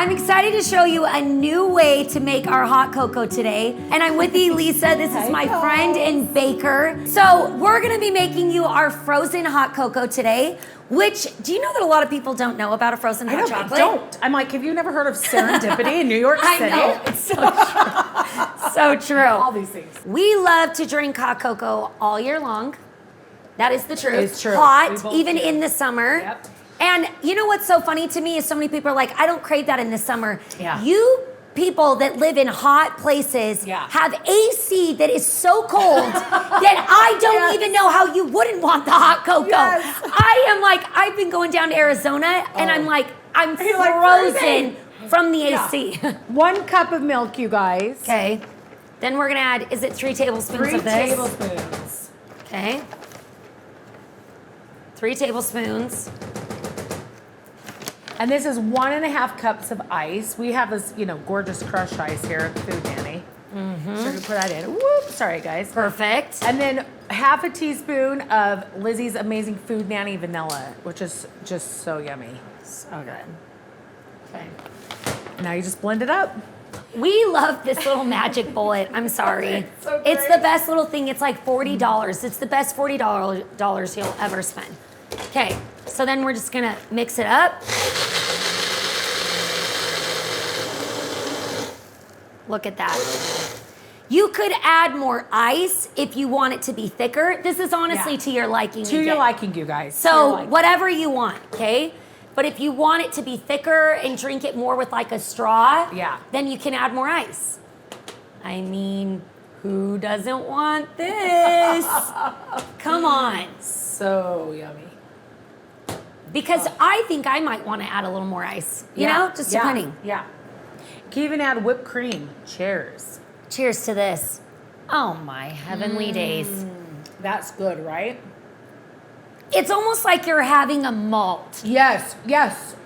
I'm excited to show you a new way to make our hot cocoa today. And I'm with Elisa. This is my friend and baker. So we're gonna be making you our frozen hot cocoa today, which, do you know that a lot of people don't know about a frozen hot chocolate? I don't. I'm like, have you never heard of Serendipity in New York City? I know, it's so true. So true. All these things. We love to drink hot cocoa all year long. That is the truth. It's true. Hot, even in the summer. Yep. And you know what's so funny to me is so many people are like, I don't crave that in the summer. Yeah. You people that live in hot places have AC that is so cold that I don't even know how you wouldn't want the hot cocoa. Yes. I am like, I've been going down to Arizona and I'm like, I'm frozen from the AC. 1 cup of milk, you guys. Okay. Then we're gonna add, is it 3 tablespoons of this? 3 tablespoons. Okay. 3 tablespoons. And this is 1.5 cups of ice. We have this, gorgeous crushed ice here at Food Nanny. Mm-hmm. So we put that in. Whoop, sorry guys. Perfect. And then 1/2 teaspoon of Lizzie's amazing Food Nanny vanilla, which is just so yummy. So good. Okay. Now you just blend it up. We love this little magic bullet. I'm sorry. It's the best little thing. It's like $40. It's the best $40 you'll ever spend. Okay, so then we're just gonna mix it up. Look at that. You could add more ice if you want it to be thicker. This is honestly to your liking. To your liking, you guys. So whatever you want, okay? But if you want it to be thicker and drink it more with like a straw, then you can add more ice. I mean, who doesn't want this? Come on. So yummy. Because I think I might want to add a little more ice, you know, just depending. Yeah. You can even add whipped cream. Cheers. Cheers to this. Oh my heavenly days. That's good, right? It's almost like you're having a malt. Yes,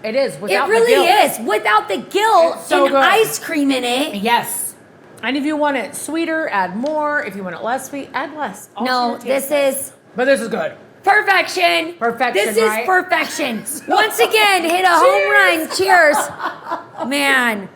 it is. Without it really the guilt. is. Without the guilt and ice cream in it. Yes. And if you want it sweeter, add more. If you want it less sweet, add less. No, this is... But this is good. Perfection. Perfection, This is right? perfection. Once again, hit a home run. Cheers. Man.